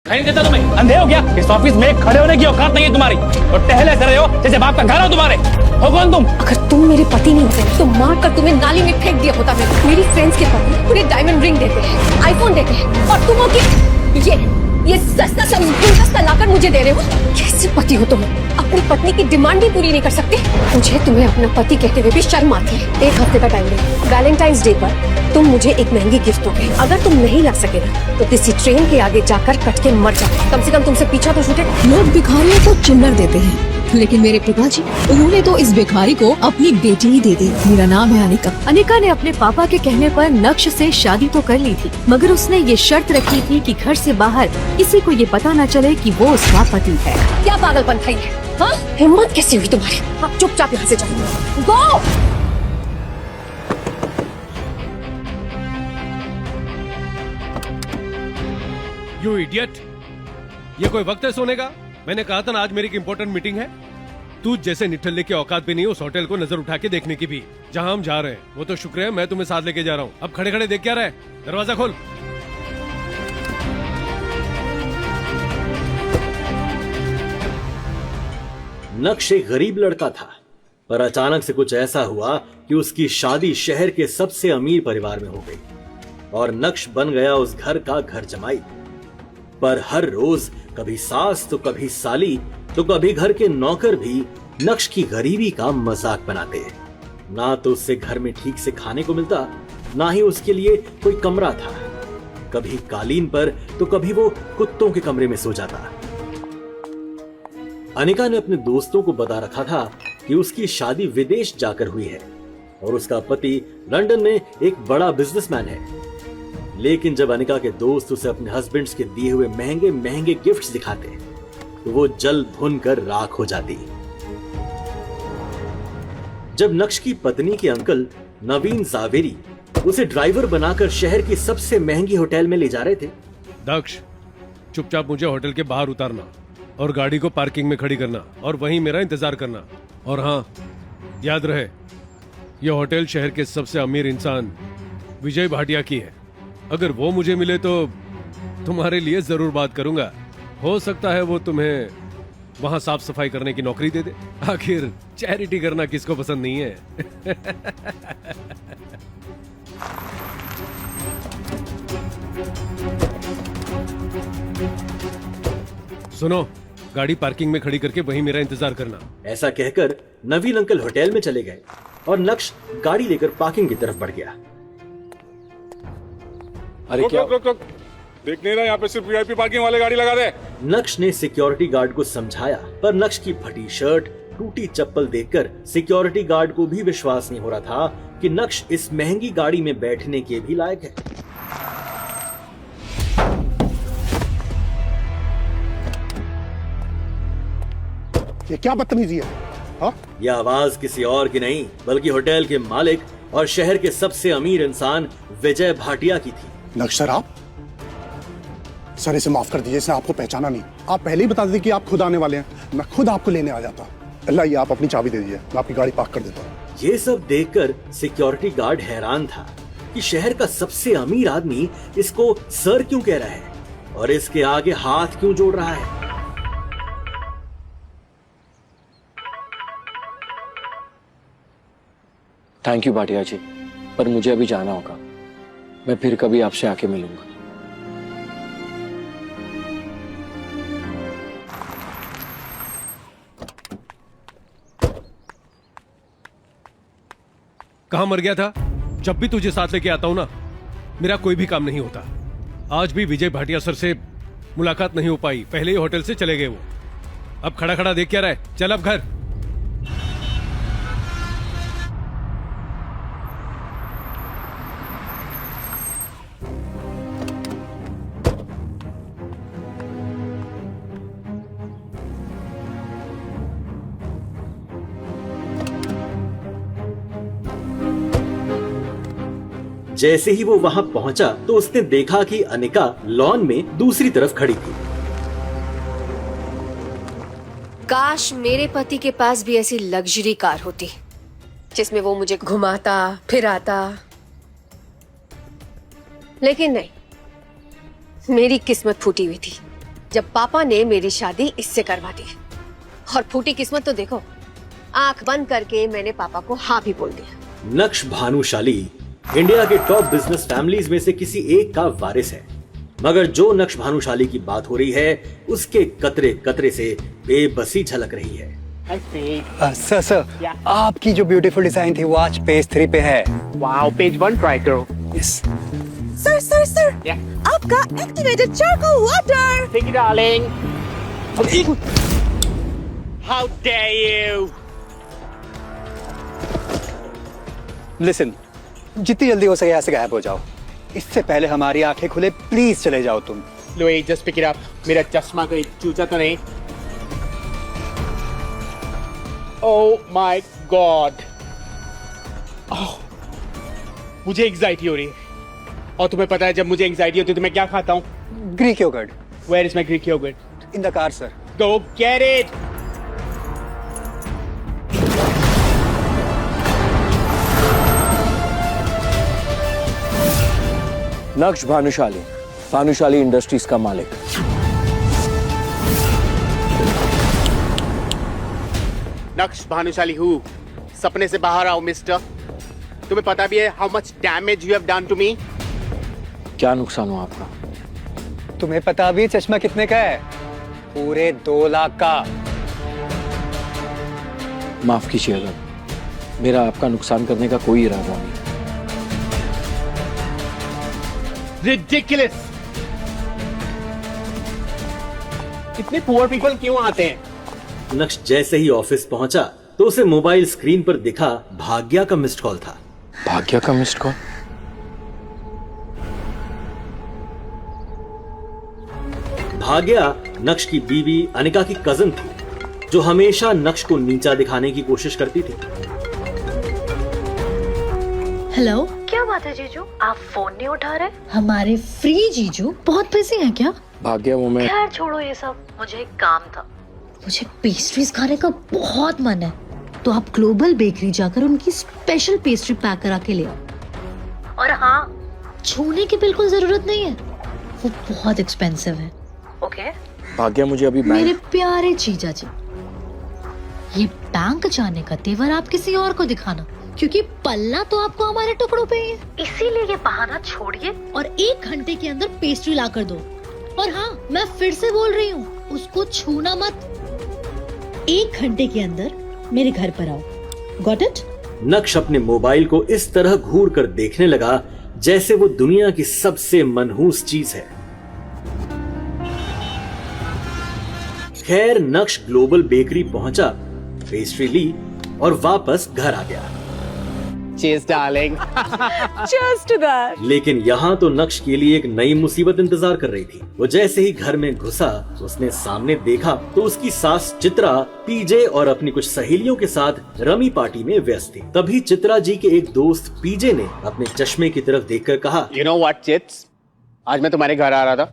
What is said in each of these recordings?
नहीं देता तुम्हें? अंधे हो क्या? इस ऑफिस में खड़े होने की औकात नहीं है तुम्हारी और टहले कर रहे हो जैसे बाप का घर हो तुम्हारे। हो कौन तुम? अगर तुम मेरे पति नहीं होते तो मार कर तुम्हें नाली में फेंक दिया होता। मैं मेरी फ्रेंड्स के पति पूरे डायमंड रिंग देते हैं, आईफोन देते हैं, और तुम हो कि ये सस्ता लाकर मुझे दे रहे हो। कैसे पति हो तुम? अपनी पत्नी की डिमांड भी पूरी नहीं कर सकते। मुझे तुम्हें अपना पति कहते हुए भी शर्म आती है। 1 हफ्ते का टाइम दे, वैलेंटाइंस डे पर तुम मुझे एक महंगी गिफ्ट दोगे। अगर तुम नहीं ला सके ना तो किसी ट्रेन के आगे जाकर कट के मर जाओ। कम से कम तुमसे पीछा तो छूटे। लोग भिखारियों को चिल्लर देते हैं, लेकिन मेरे पिताजी, उन्होंने तो इस भिखारी को अपनी बेटी ही दे दी। मेरा नाम है अनिका। अनिका ने अपने पापा के कहने पर नक्श से शादी तो कर ली थी, मगर उसने ये शर्त रखी थी कि घर से बाहर किसी को ये पता न चले कि वो उसका पति है। क्या पागलपन था ये? हाँ? हिम्मत कैसी हुई तुम्हारी? आप चुपचाप यहाँ से जाओ। गो! You idiot! ये कोई वक्त है सोने का? मैंने कहा था ना आज मेरी एक इंपॉर्टेंट मीटिंग है। तू जैसे निठल्ले की औकात भी नहीं उस होटल को नजर उठा के देखने की भी, जहां हम जा रहे हैं। वो तो शुक्र है मैं तुम्हें साथ लेके जा रहा हूँ। अब खड़े खड़े देख क्या रहा है? दरवाजा खोल। नक्श एक गरीब लड़का था, पर अचानक से कुछ ऐसा हुआ कि उसकी शादी शहर के सबसे अमीर परिवार में हो गई और नक्श बन गया उस घर का घर जमाई। पर हर रोज कभी सास तो कभी साली तो कभी घर के नौकर भी नक्श की गरीबी का मजाक बनाते। ना तो उससे घर में ठीक से खाने को मिलता, ना ही उसके लिए कोई कमरा था। कभी कालीन पर तो कभी वो कुत्तों के कमरे में सो जाता। अनिका ने अपने दोस्तों को बता रखा था कि उसकी शादी विदेश जाकर हुई है और उसका पति लंदन में एक बड़ा बिजनेसमैन है। लेकिन जब अनिका के दोस्त उसे अपने हस्बैंड्स के दिए हुए महंगे महंगे गिफ्ट्स दिखाते तो वो जल भुन कर राख हो जाती। जब नक्श की पत्नी के अंकल नवीन जावेरी उसे ड्राइवर बनाकर शहर की सबसे महंगी होटल में ले जा रहे थे। दक्ष, चुपचाप मुझे होटल के बाहर उतारना और गाड़ी को पार्किंग में खड़ी करना और वहीं मेरा इंतजार करना। और हाँ, याद रहे यह होटल शहर के सबसे अमीर इंसान विजय भाटिया की है। अगर वो मुझे मिले तो तुम्हारे लिए जरूर बात करूंगा। हो सकता है वो तुम्हें वहां साफ सफाई करने की नौकरी दे दे। आखिर चैरिटी करना किसको पसंद नहीं है? सुनो, गाड़ी पार्किंग में खड़ी करके वहीं मेरा इंतजार करना। ऐसा कहकर नवीन अंकल होटल में चले गए और नक्श गाड़ी लेकर पार्किंग की तरफ बढ़ गया। अरे क्या रुक। देख नहीं रहा यहाँ पे सिर्फ वीआईपी पार्किंग वाले गाड़ी लगा दे। नक्श ने सिक्योरिटी गार्ड को समझाया, पर नक्श की फटी शर्ट, टूटी चप्पल देखकर सिक्योरिटी गार्ड को भी विश्वास नहीं हो रहा था कि नक्श इस महंगी गाड़ी में बैठने के भी लायक है। ये क्या बदतमीजी है? हाँ? यह आवाज किसी और की नहीं बल्कि होटल के मालिक और शहर के सबसे अमीर इंसान विजय भाटिया की थी। नक्श सर, आप सर इसे माफ कर दीजिए, इसने आपको पहचाना नहीं। आप पहले ही बता दीजिए कि आप खुद आने वाले हैं, मैं खुद आपको लेने आ जाता। अल्लाह, ये आप अपनी चाबी दे दीजिए, मैं आपकी गाड़ी पार्क कर देता हूँ। ये सब देखकर सिक्योरिटी गार्ड हैरान था कि शहर का सबसे अमीर आदमी इसको सर क्यों कह रहा है और इसके आगे हाथ क्यों जोड़ रहा है। थैंक यू भाटिया जी, पर मुझे अभी जाना होगा। मैं फिर कभी आपसे आके मिलूंगा। कहां मर गया था? जब भी तुझे साथ लेके आता हूं ना, मेरा कोई भी काम नहीं होता। आज भी विजय भाटिया सर से मुलाकात नहीं हो पाई, पहले ही होटल से चले गए वो। अब खड़ा खड़ा देख क्या रहा है? चल अब घर। जैसे ही वो वहां पहुंचा तो उसने देखा कि अनिका लॉन में दूसरी तरफ खड़ी थी। काश मेरे पति के पास भी ऐसी लग्जरी कार होती जिसमें वो मुझे घुमाता फिराता, लेकिन नहीं, मेरी किस्मत फूटी हुई थी। जब पापा ने मेरी शादी इससे करवा दी। और फूटी किस्मत तो देखो, आंख बंद करके मैंने पापा को हाँ भी बोल दिया। नक्श भानुशाली इंडिया के टॉप बिजनेस फैमिलीज में से किसी एक का वारिस है, मगर जो नक्श भानुशाली की बात हो रही है उसके कतरे कतरे से बेबसी झलक रही है। सर आपकी जो ब्यूटीफुल डिजाइन थी वो आज पेज 3 पे है। वाओ, पेज 1 ट्राई करो। यस सर आपका activated charcoal water. Take it, darling. How dare you? Listen, जितनी जल्दी हो सके यहाँ से गायब हो जाओ, इससे पहले हमारी आंखें खुले प्लीज चले जाओ तुम। Louis, just pick it up. मेरा चश्मा कहीं चूचा तो नहीं? Oh my God. Oh, मुझे एंजाइटी हो रही है। और तुम्हें पता है जब मुझे एंजाइटी होती है तो मैं क्या खाता हूँ? Greek yogurt. Where is my Greek yogurt? In the car sir. Go get it. नक्श भानुशाली, भानुशाली इंडस्ट्रीज का मालिक। नक्श भानुशाली हूँ। सपने से बाहर आओ मिस्टर। तुम्हें पता भी है how much damage you have done to me? क्या नुकसान हुआ आपका? तुम्हें पता भी चश्मा कितने का है? पूरे 2 लाख का। माफ कीजिएगा, मेरा आपका नुकसान करने का कोई इरादा नहीं। Ridiculous. इतने पुअर पीपल क्यों आते हैं? नक्श जैसे ही ऑफिस पहुंचा तो उसे मोबाइल स्क्रीन पर दिखा भाग्या का मिस्ड कॉल था। भाग्या का मिस्ड कॉल? भाग्या नक्श की बीवी अनिका की कजन थी, जो हमेशा नक्श को नीचा दिखाने की कोशिश करती थी। हेलो, क्या बात है जीजू, आप फोन नहीं उठा रहे? हमारे फ्री जीजू बहुत बिजी हैं क्या? भाग्या वो मैं। खैर छोड़ो ये सब, मुझे एक काम था। मुझे पेस्ट्रीज खाने का बहुत मन है, तो आप ग्लोबल बेकरी जाकर उनकी स्पेशल पेस्ट्री पैक करा के ले आओ। और हाँ, छूने की बिल्कुल जरूरत नहीं है, वो बहुत एक्सपेंसिव है। ओके? भाग्या मुझे अभी मेरे प्यारे जीजा जी, ये बैंक जाने का तेवर आप किसी और को दिखाना, क्योंकि पलना तो आपको हमारे टुकड़ों पे ही है। इसीलिए ये बहाना छोड़िए और 1 घंटे के अंदर पेस्ट्री ला कर दो। और हाँ, मैं फिर से बोल रही हूँ, उसको छूना मत। 1 घंटे के अंदर मेरे घर पर आओ। Got it? नक्श अपने मोबाइल को इस तरह घूर कर देखने लगा जैसे वो दुनिया की सबसे मनहूस चीज है। खैर नक्श ग्लोबल बेकरी पहुंचा, पेस्ट्री ली और वापस घर आ गया। Cheers, darling. Cheers to that. लेकिन यहाँ तो नक्श के लिए एक नई मुसीबत इंतजार कर रही थी। वो जैसे ही घर में घुसा, उसने सामने देखा तो उसकी सास चित्रा पीजे और अपनी कुछ सहेलियों के साथ रमी पार्टी में व्यस्त थी। तभी चित्रा जी के एक दोस्त पीजे ने अपने चश्मे की तरफ देखकर कहा, You know what, चित्स? आज मैं तुम्हारे घर आ रहा था,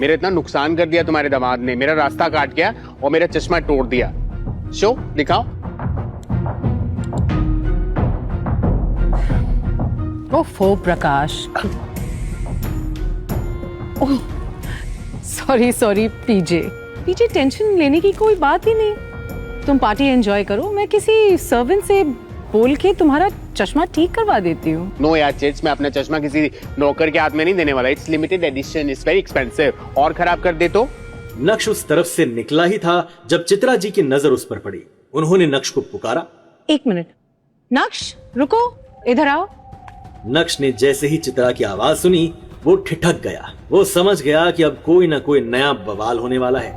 मेरा इतना नुकसान कर दिया तुम्हारे दामाद ने, मेरा रास्ता काट गया और मेरा चश्मा तोड़ दिया। शो दिखाओ। ओफो प्रकाश, ओह सॉरी पीजे टेंशन लेने की कोई बात ही नहीं। तुम पार्टी एंजॉय करो, मैं किसी सर्वेंट से बोल के तुम्हारा चश्मा ठीक करवा देती हूँ। नो यार चिट्स, मैं अपना चश्मा किसी नौकर के हाथ में नहीं देने वाला। It's limited edition, it's very expensive. और खराब कर दे तो? नक्श उस तरफ से निकला ही था जब चित्रा जी की नजर उस पर पड़ी। उन्होंने नक्श को पुकारा, 1 मिनट, नक्श रुको, इधर आओ। नक्श ने जैसे ही चित्रा की आवाज सुनी वो ठिठक गया। वो समझ गया कि अब कोई ना कोई नया बवाल होने वाला है।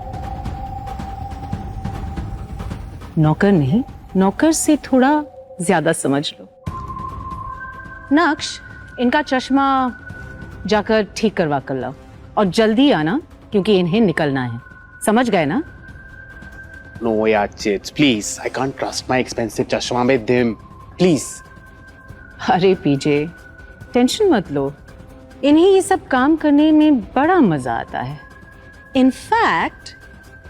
नौकर नहीं, नौकर से थोड़ा ज्यादा समझ लो। नक्श, इनका चश्मा जाकर ठीक करवा कर लाओ और जल्दी आना, क्योंकि इन्हें निकलना है। समझ गए ना? नो यार chits, please, I can't trust my expensive चश्मा विद हिम, प्लीज। अरे पीजे, टेंशन मत लो, इन्हें ये सब काम करने में बड़ा मजा आता है। इनफैक्ट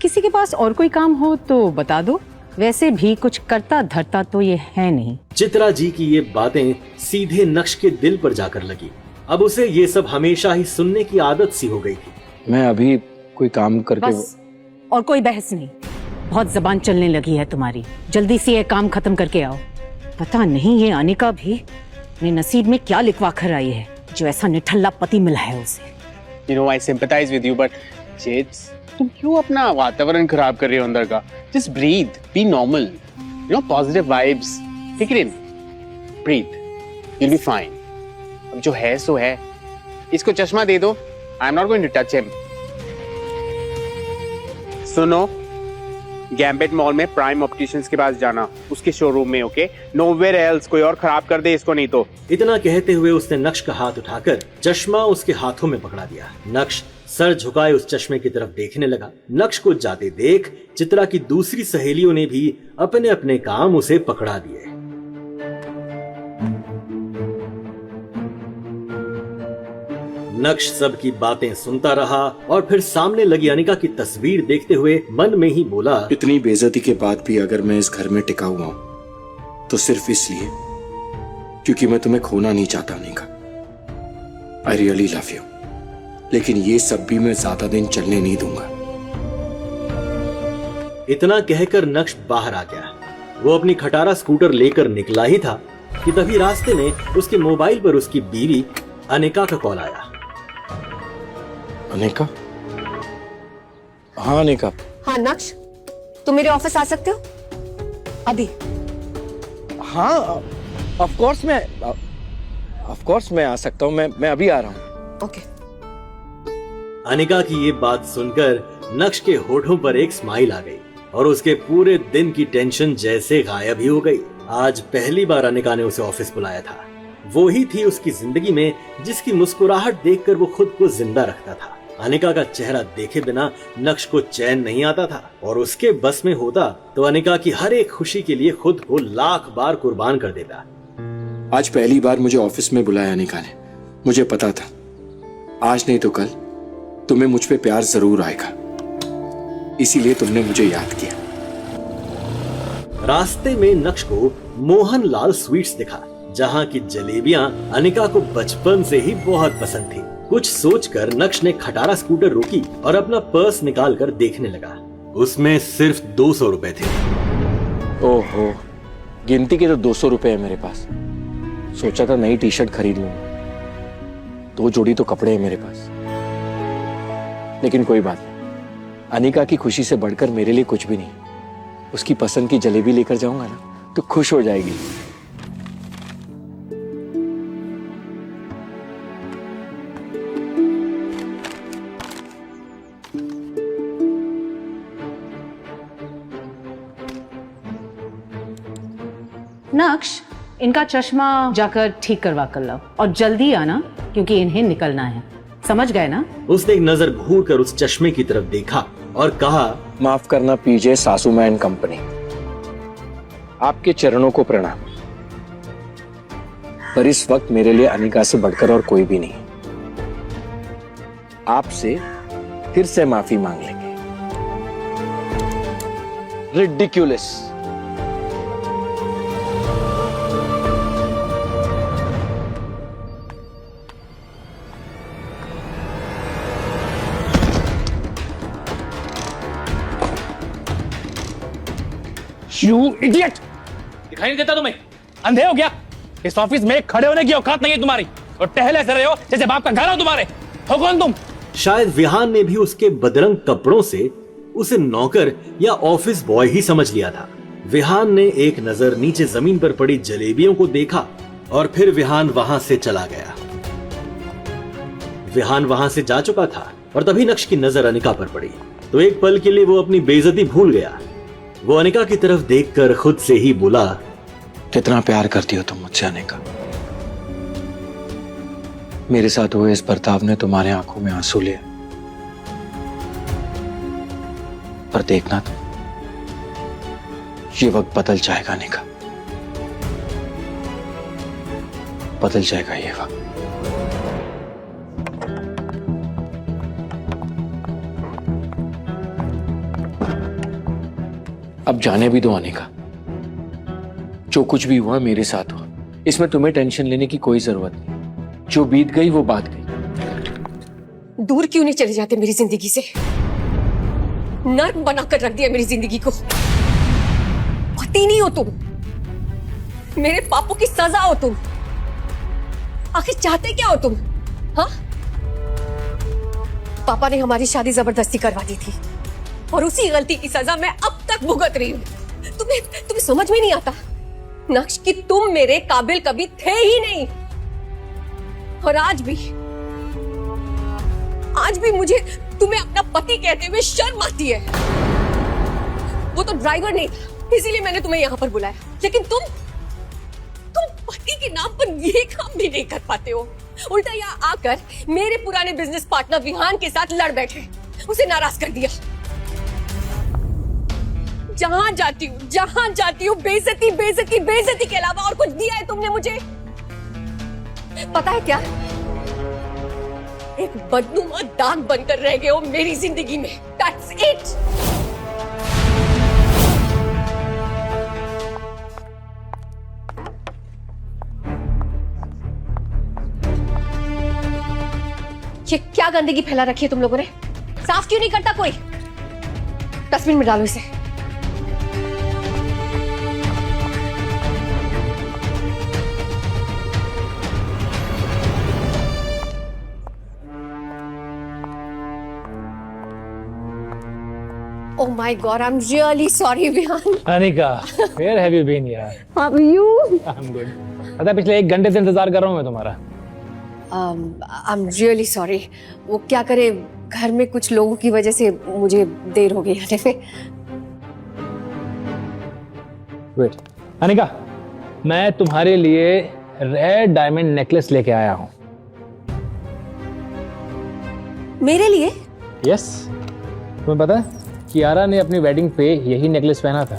किसी के पास और कोई काम हो तो बता दो, वैसे भी कुछ करता धरता तो ये है नहीं। चित्रा जी की ये बातें सीधे नक्श के दिल पर जाकर लगी। अब उसे ये सब हमेशा ही सुनने की आदत सी हो गई थी। मैं अभी कोई काम करके बस, और कोई बहस नहीं। बहुत जबान चलने लगी है तुम्हारी। जल्दी से ये काम खत्म करके आओ। पता नहीं ये अनिका भी अपने नसीब में क्या लिखवा कर आई है जो ऐसा निठल्ला पति मिला है उसे। You know, I sympathize with you, but Jades, तुम क्यों अपना वातावरण खराब कर रही हो अंदर का? Just breathe, be normal. You know, positive vibes. Take it in. Breathe. You'll be fine. अब जो है सो है। इसको चश्मा दे दो। I'm not going to touch him. सुनो, गैम्बेट मॉल में प्राइम ऑप्टिशियंस के पास जाना, उसके शोरूम में, ओके? नोवेयर एल्स, कोई और खराब कर दे इसको नहीं तो। इतना कहते हुए उसने नक्श का हाथ उठाकर चश्मा उसके हाथों में पकड़ा दिया। नक्श सर झुकाए उस चश्मे की तरफ देखने लगा। नक्श को जाते देख चित्रा की दूसरी सहेलियों ने भी अपने अपने काम उसे पकड़ा दिए। नक्श सबकी बातें सुनता रहा और फिर सामने लगी अनिका की तस्वीर देखते हुए मन में ही बोला, इतनी बेइज्जती के बाद भी अगर मैं इस घर में टिका हुआ हूं तो सिर्फ इसलिए क्योंकि मैं तुम्हें खोना नहीं चाहता Anika. I really love you, लेकिन ये सब भी मैं ज्यादा दिन चलने नहीं दूंगा। इतना कहकर नक्श बाहर आ गया। वो अपनी खटारा स्कूटर लेकर निकला ही था कि तभी रास्ते में उसके मोबाइल पर उसकी बीवी अनिका का कॉल आया। अनिका? हाँ अनिका। हाँ नक्श, तुम मेरे ऑफिस आ सकते हो अभी? हाँ ऑफ कोर्स मैं आ सकता हूँ। मैं अभी आ रहा हूँ। ओके। अनिका की ये बात सुनकर नक्श के होठों पर एक स्माइल आ गई और उसके पूरे दिन की टेंशन जैसे गायब ही हो गई। आज पहली बार अनिका ने उसे ऑफिस बुलाया था। वो ही थी उसकी जिंदगी में जिसकी मुस्कुराहट देखकर वो खुद को जिंदा रखता था। अनिका का चेहरा देखे बिना नक्श को चैन नहीं आता था और उसके बस में होता तो अनिका की हर एक खुशी के लिए खुद को लाख बार कुर्बान कर देता। आज पहली बार मुझे ऑफिस में बुलाया अनिका ने। मुझे पता था आज नहीं तो कल तुम्हें मुझ पे प्यार जरूर आएगा, इसीलिए तुमने मुझे याद किया। रास्ते में नक्श को मोहनलाल स्वीट्स दिखा, जहाँ की जलेबियां अनिका को बचपन से ही बहुत पसंद थी। कुछ सोचकर नक्श ने खटारा स्कूटर रोकी और अपना पर्स निकालकर देखने लगा। उसमें सिर्फ 200 रुपए थे। ओहो, गिनती के तो 200 रुपए है मेरे पास। सोचा था नई टी शर्ट खरीद लूंगा, 2 जोड़ी तो कपड़े हैं मेरे पास। लेकिन कोई बात नहीं, अनिका की खुशी से बढ़कर मेरे लिए कुछ भी नहीं। उसकी पसंद की जलेबी लेकर जाऊंगा ना तो खुश हो जाएगी। नक्श, इनका चश्मा जाकर ठीक करवा कर लाओ और जल्दी आना क्योंकि इन्हें निकलना है। समझ गए ना? उसने एक नजर घूरकर उस चश्मे की तरफ देखा और कहा, माफ करना पीजे सासू मां एंड कंपनी, आपके चरणों को प्रणाम, पर इस वक्त मेरे लिए अनिका से बढ़कर और कोई भी नहीं। आपसे फिर से माफी मांग लेंगे। रिडिक्यूलस। You idiot! दिखाई नहीं देता तुम्हें? अंधे हो क्या? इस ऑफिस में खड़े होने की औकात नहीं है तुम्हारी और टहले से रहे हो जैसे बाप का घर हो तुम्हारे। हो कौन तुम? शायद विहान ने भी उसके बदरंग कपड़ों से उसे नौकर या ऑफिस बॉय ही समझ लिया था। विहान ने एक नजर नीचे जमीन पर पड़ी जलेबियों को देखा और फिर विहान वहां से चला गया। विहान वहां से जा चुका था और तभी नक्श की नजर अनिका पर पड़ी तो एक पल के लिए वो अपनी बेइज्जती भूल गया। वो अनिका की तरफ देखकर खुद से ही बोला, कितना प्यार करती हो तुम मुझसे अनिका। मेरे साथ हुए इस बर्ताव ने तुम्हारे आंखों में आंसू लिए, पर देखना तुम, ये वक्त बदल जाएगा अनिका, बदल जाएगा ये वक्त। अब जाने भी दो अनिका, जो कुछ भी हुआ मेरे साथ हुआ, इसमें तुम्हें टेंशन लेने की कोई जरूरत नहीं। जो बीत गई वो बात गई। दूर क्यों नहीं चले जाते मेरी जिंदगी से? नर्क बनाकर रख दिया मेरी जिंदगी को। पति नहीं हो तुम, मेरे पापों की सजा हो तुम। आखिर चाहते क्या हो तुम? हाँ, पापा ने हमारी शादी जबरदस्ती करवा दी थी और उसी गलती की सजा मैं अब तक भुगत रही हूं। तुम्हें समझ में नहीं आता नक्श कि तुम मेरे काबिल कभी थे ही नहीं। और आज भी मुझे तुम्हें अपना पति कहते हुए शर्म आती है। वो तो ड्राइवर नहीं था, इसीलिए मैंने तुम्हें यहां पर बुलाया। लेकिन तुम पति के नाम पर ये काम भी नहीं कर पाते हो। उल्टा यहाँ आकर मेरे पुराने बिजनेस पार्टनर विहान के साथ लड़ बैठे, उसे नाराज कर दिया। जहां जाती हूँ बेइज्जती के अलावा और कुछ दिया है तुमने मुझे? पता है क्या, एक बदनुमा दाग बनकर रह गए हो मेरी जिंदगी में। That's it. ये क्या गंदगी फैला रखी है तुम लोगों ने? साफ क्यों नहीं करता कोई? डस्टबिन में डालो इसे। Oh my God, I'm really sorry, Vihan. Anika, where have you been यार? How are you? I'm good. पता है पिछले 1 घंटे से इंतजार कर रहा हूँ मैं तुम्हारा। I'm really sorry. वो क्या करे, घर में कुछ लोगों की वजह से मुझे देर हो गई आने में। Wait, अनिका, मैं तुम्हारे लिए रेड डायमंड नेकलेस लेके आया हूँ। मेरे लिए? Yes. तुम्हें पता है कियारा ने अपनी वेडिंग पे यही नेकलेस पहना था।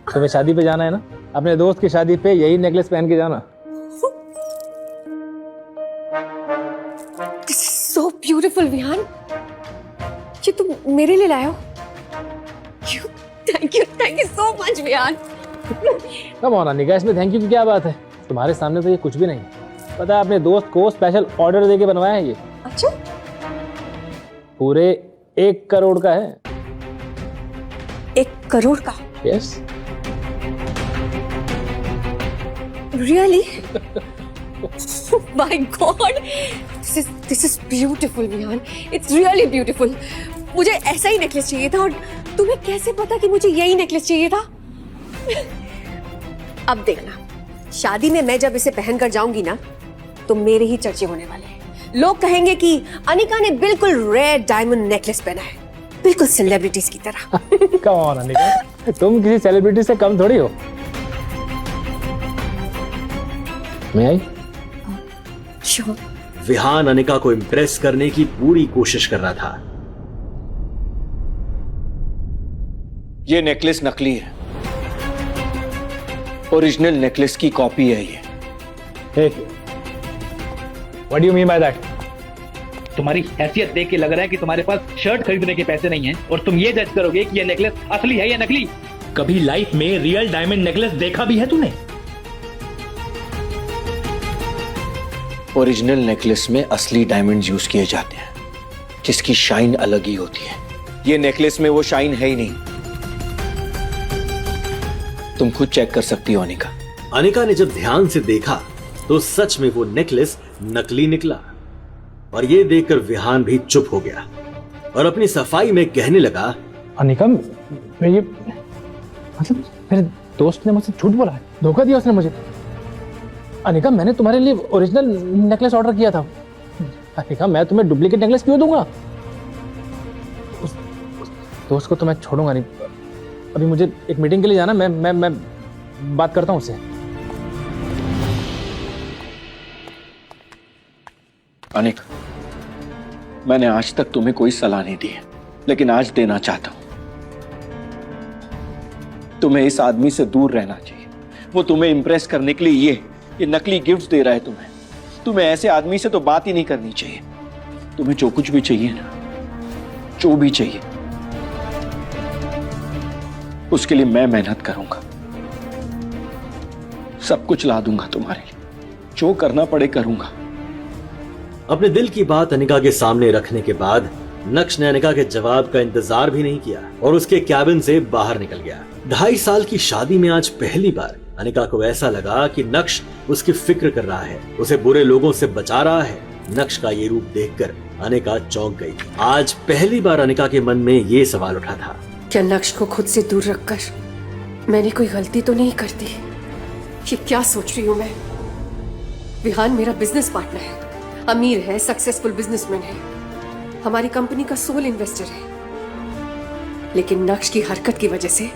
तुम्हें शादी पे जाना है ना, अपने दोस्त की शादी पे यही नेकलेस पहन के जाना। This is so beautiful, Vihaan. ये तुम मेरे लिए लाए हो? Thank you so much, Vihaan. Come on Anika, इसमें थैंक यू की क्या बात है? तुम्हारे सामने तो ये कुछ भी नहीं है। पता है अपने दोस्त को स्पेशल ऑर्डर देके बनवाया है ये। अच्छा? पूरे 1 करोड़ का है। 1 करोड़ का? Yes. Really? Oh my God! This is beautiful, Vihaan. It's really beautiful. मुझे ऐसा ही नेकलेस चाहिए था। और तुम्हें कैसे पता कि मुझे यही नेकलेस चाहिए था? अब देखना, शादी में मैं जब इसे पहनकर जाऊंगी ना, तो मेरे ही चर्चे होने वाले हैं। लोग कहेंगे कि अनिका ने बिल्कुल रेड डायमंड नेकलेस पहना है, बिल्कुल सेलिब्रिटीज की तरह। कम ऑन अनिका, तुम किसी सेलिब्रिटी से कम थोड़ी हो। मैं आई? Sure. विहान अनिका को इम्प्रेस करने की पूरी कोशिश कर रहा था। ये नेकलेस नकली है, ओरिजिनल नेकलेस की कॉपी है ये। Hey, what do you mean by that? तुम्हारी हैसियत देख के लग रहा है कि तुम्हारे पास शर्ट खरीदने के पैसे नहीं हैं और तुम ये जज करोगे कि ये नेकलेस असली है या नकली। कभी लाइफ में रियल डायमंड नेकलेस देखा भी है तूने? ओरिजिनल नेकलेस में असली डायमंड्स यूज किए जाते हैं, जिसकी शाइन अलग ही होती है। ये नेकलेस में वो शाइन है ही नहीं। तुम खुद चेक कर सकती हो अनिका। अनिका ने जब ध्यान से देखा तो सच में वो नेकलेस नकली निकला और ये देखकर विहान भी चुप हो गया और अपनी सफाई में कहने लगा, अनिका, मैं ये मतलब मेरे दोस्त ने मुझसे झूठ बोला है, धोखा दिया उसने मुझे। अनिका, मैंने तुम्हारे लिए ओरिजिनल नेकलेस ऑर्डर किया था। अनिका, मैं तुम्हें डुप्लीकेट नेकलेस क्यों दूंगा? उस दोस्त को तो मैं छोड़ूंगा नहीं। अभी मुझे एक मीटिंग के लिए जाना, मैं बात करता हूं उससे। अनिका, मैंने आज तक तुम्हें कोई सलाह नहीं दी है, लेकिन आज देना चाहता हूं। तुम्हें इस आदमी से दूर रहना चाहिए। वो तुम्हें इंप्रेस करने के लिए ये नकली गिफ्ट्स दे रहा है तुम्हें। तुम्हें ऐसे आदमी से तो बात ही नहीं करनी चाहिए। तुम्हें जो कुछ भी चाहिए ना, जो भी चाहिए, उसके लिए मैं मेहनत करूंगा। सब कुछ ला दूंगा तुम्हारे लिए, जो करना पड़े करूंगा। अपने दिल की बात अनिका के सामने रखने के बाद नक्श ने अनिका के जवाब का इंतजार भी नहीं किया और उसके कैबिन से बाहर निकल गया। 2.5 साल की शादी में आज पहली बार अनिका को ऐसा लगा कि नक्श उसकी फिक्र कर रहा है, उसे बुरे लोगों से बचा रहा है। नक्श का ये रूप देखकर अनिका चौंक गई। आज पहली बार अनिका के मन में ये सवाल उठा था, क्या नक्श को खुद से दूर रखकर मैंने कोई गलती तो नहीं कर दी? ये क्या सोच रही हूँ मैं? विहान मेरा बिजनेस पार्टनर है, अमीर है, सक्सेसफुल बिजनेसमैन है, हमारी कंपनी का सोल इन्वेस्टर है। लेकिन नक्श की हरकत की वजह से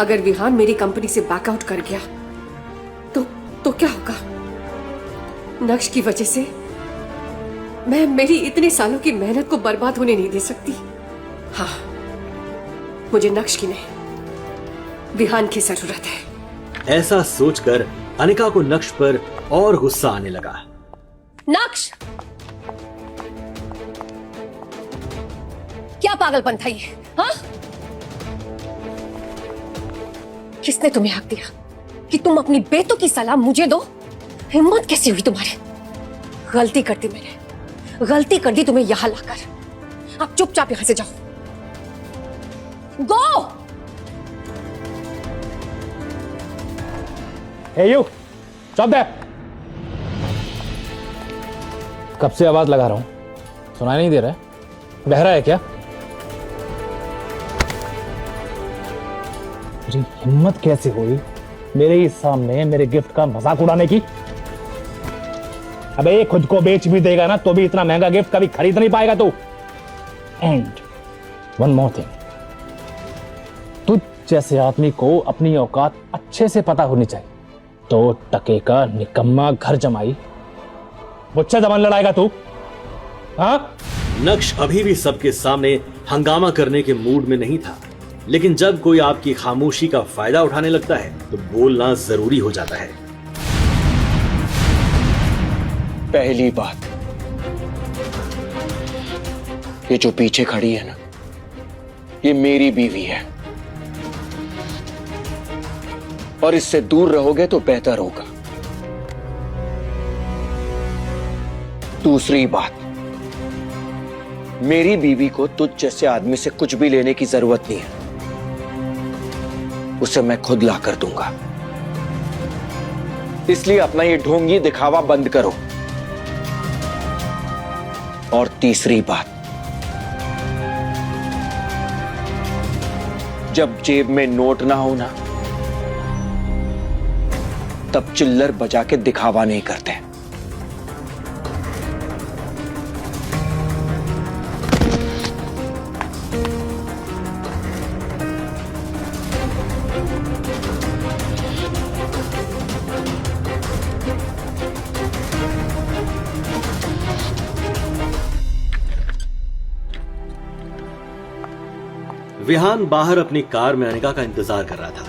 अगर विहान मेरी कंपनी से बैकआउट कर गया तो क्या होगा? नक्श की वजह से मैं मेरी इतने सालों की मेहनत को बर्बाद होने नहीं दे सकती। हाँ, मुझे नक्श की नहीं, विहान की जरूरत है। ऐसा सोचकर अनिका को नक्श पर और गुस्सा आने लगा। नक्श, क्या पागलपन था ये? हाँ, किसने तुम्हें हक दिया कि तुम अपनी बेटों की सलाह मुझे दो? हिम्मत कैसी हुई तुम्हारे? गलती कर दी मैंने, गलती कर दी तुम्हें यहां लाकर। अब चुपचाप यहां से जाओ। गो! Hey you, stop there! कब से आवाज लगा रहा हूं, सुनाई नहीं दे रहा है? बहरा है क्या? मेरी हिम्मत कैसे हुई मेरे ही सामने मेरे गिफ्ट का मजाक उड़ाने की? अबे खुद को बेच भी देगा ना तो भी इतना महंगा गिफ्ट कभी खरीद नहीं पाएगा तू। एंड वन मोर थिंग, तुझ जैसे आदमी को अपनी औकात अच्छे से पता होनी चाहिए। तो टके का निकम्मा घर जमाई, मुझसे जबान लड़ाएगा तू? हाँ? नक्श अभी भी सबके सामने हंगामा करने के मूड में नहीं था, लेकिन जब कोई आपकी खामोशी का फायदा उठाने लगता है तो बोलना जरूरी हो जाता है। पहली बात, ये जो पीछे खड़ी है ना, ये मेरी बीवी है और इससे दूर रहोगे तो बेहतर होगा। दूसरी बात, मेरी बीवी को तुझ जैसे आदमी से कुछ भी लेने की जरूरत नहीं है, उसे मैं खुद ला कर दूंगा। इसलिए अपना ये ढोंगी दिखावा बंद करो। और तीसरी बात, जब जेब में नोट ना हो ना, तब चिल्लर बजा के दिखावा नहीं करते। विहान बाहर अपनी कार में अनिका का इंतजार कर रहा था।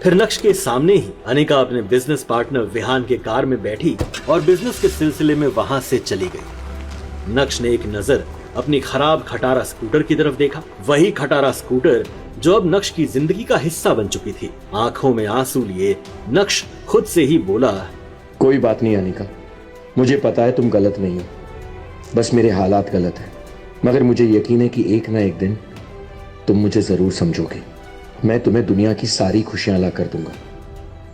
फिर नक्श के सामने ही अनिका अपने बिजनेस पार्टनर विहान के कार में बैठी और बिजनेस के सिलसिले में वहां से चली गई। नक्श ने एक नजर अपनी खराब खटारा स्कूटर की तरफ देखा, वही खटारा स्कूटर जो अब नक्श की जिंदगी का हिस्सा बन चुकी थी। आंखों में आंसू लिए नक्श खुद से ही बोला, कोई बात नहीं अनिका, मुझे पता है तुम गलत नहीं हो, बस मेरे हालात गलत हैं, मगर मुझे यकीन है कि एक ना एक दिन तुम मुझे जरूर समझोगे। मैं तुम्हें दुनिया की सारी खुशियां ला कर दूंगा,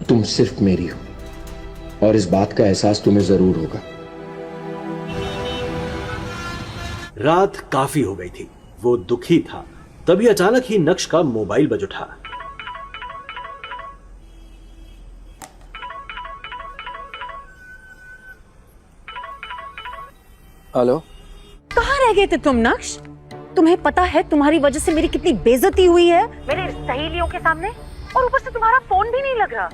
तुम सिर्फ मेरी हो और इस बात का एहसास तुम्हें जरूर होगा। रात काफी हो गई थी, वो दुखी था। तभी अचानक ही नक्श का मोबाइल बज उठा। हेलो, कहाँ रह गए थे तुम नक्श? तुम्हें पता है तुम्हारी वजह से मेरी कितनी बेइज्जती हुई है मेरे सहेलियों के सामने, और ऊपर से तुम्हारा फोन भी नहीं लग रहा।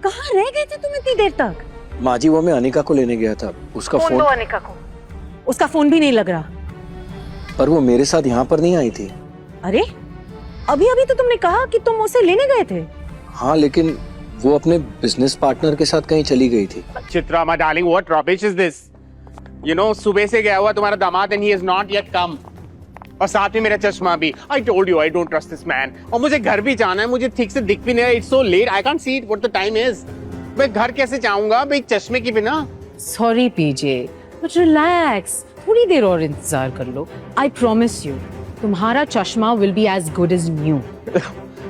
कहाँ रह गए थे तुम इतनी देर तक? माँ जी, वो मैं अनिका को लेने गया था, उसका फोन दो अनिका को, उसका फोन भी नहीं लग रहा। पर वो मेरे साथ यहाँ पर नहीं आई थी। अरे अभी अभी तो तुमने कहा कि तुम उसे लेने गए थे। हाँ, लेकिन वो अपने बिजनेस पार्टनर के साथ कहीं चली गई थी। Chitra my darling, what rubbish is this? You know, सुबह से गया हुआ तुम्हारा दामाद and he is not yet कम। और साथ में मेरा चश्मा भी। I told you I don't trust this man. और मुझे घर भी जाना है, मुझे ठीक से दिख भी नहीं रहा। It's so let, I can't see it what the time is. मैं घर कैसे जाऊंगा भाई चश्मे के बिना? सॉरी पीजे, बट रिलैक्स, थोड़ी देर और इंतजार कर लो। आई प्रॉमिस यू तुम्हारा चश्मा will be as good as new.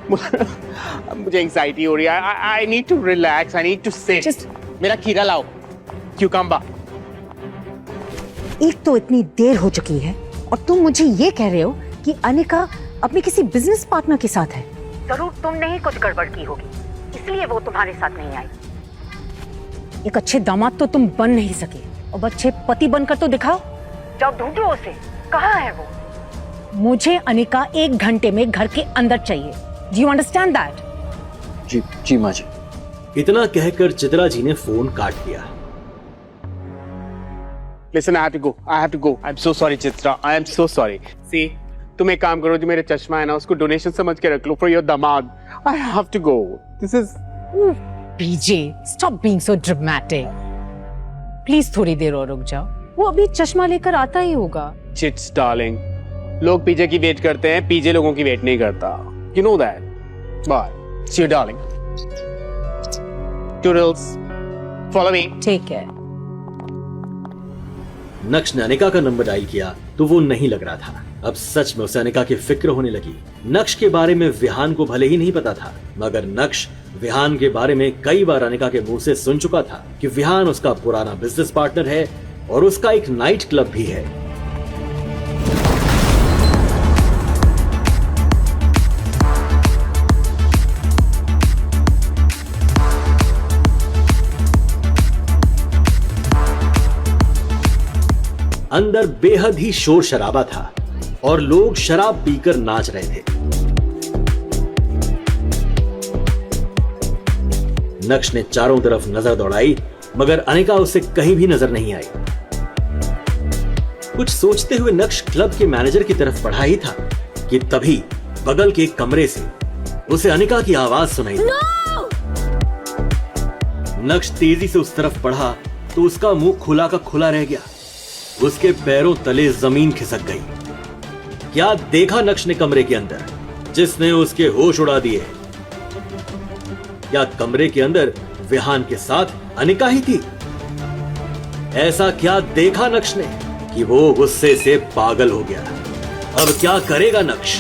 मुझे एंजाइटी हो रही है। I need to relax, I need to sit. मेरा खीरा लाओ, क्यूकम्बर। एक तो इतनी देर हो चुकी है और तुम मुझे ये कह रहे हो कि अनिका अपने किसी बिजनेस पार्टनर के साथ है। जरूर तुमने ही कुछ गड़बड़ की होगी, इसलिए वो तुम्हारे साथ नहीं आई। एक अच्छे दामाद तो तुम बन नहीं सके, अब अच्छे पति बनकर तो दिखाओ। जाओ ढूंढो उसे, कहाँ है वो? मुझे अनिका 1 घंटे में घर के अंदर चाहिए। Do you understand that? जी जी माँ जी। इतना कहकर चित्रा जी ने फोन काट दिया। Listen, I have to go. I have to go. I'm so sorry, Chitra. I am so sorry. See, तुम एक काम करो, जो मेरे चश्मा है ना उसको डोनेशन समझ के रख लो for your दामाद। I have to go. This is PJ, stop being so dramatic. Please थोड़ी देर और रुक जाओ, वो अभी चश्मा लेकर आता ही होगा। Chits, darling. लोग पीजे की वेट करते हैं, पीजे लोगों की वेट नहीं करता। You know that. Bye. See you, darling. Toodles. Follow me. Take care. नक्श ने अनिका का नंबर डायल किया तो वो नहीं लग रहा था। अब सच में उसे अनिका की फिक्र होने लगी। नक्श के बारे में विहान को भले ही नहीं पता था, मगर नक्श विहान के बारे में कई बार अनिका के मुंह से सुन चुका था कि विहान उसका पुराना बिजनेस पार्टनर है और उसका एक नाइट क्लब भी है। अंदर बेहद ही शोर शराबा था और लोग शराब पीकर नाच रहे थे। नक्श ने चारों तरफ नजर दौड़ाई, मगर अनिका उसे कहीं भी नजर नहीं आई। कुछ सोचते हुए नक्श क्लब के मैनेजर की तरफ बढ़ा ही था कि तभी बगल के कमरे से उसे अनिका की आवाज सुनाई। नक्श तेजी से उस तरफ बढ़ा तो उसका मुंह खुला का खुला रह गया। उसके पैरों तले जमीन खिसक गई। क्या देखा नक्श ने कमरे के अंदर, जिसने उसके होश उड़ा दिए? क्या कमरे के अंदर विहान के साथ अनिका ही थी? ऐसा क्या देखा नक्श ने कि वो गुस्से से पागल हो गया? अब क्या करेगा नक्श?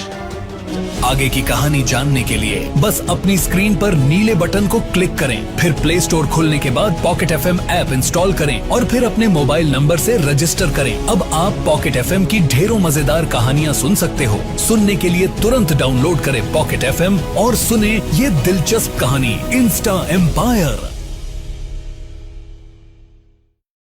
आगे की कहानी जानने के लिए बस अपनी स्क्रीन पर नीले बटन को क्लिक करें, फिर प्ले स्टोर खोलने के बाद पॉकेट FM ऐप इंस्टॉल करें और फिर अपने मोबाइल नंबर से रजिस्टर करें। अब आप पॉकेट FM की ढेरों मजेदार कहानियां सुन सकते हो। सुनने के लिए तुरंत डाउनलोड करें पॉकेट FM और सुने ये दिलचस्प कहानी इंस्टा एम्पायर।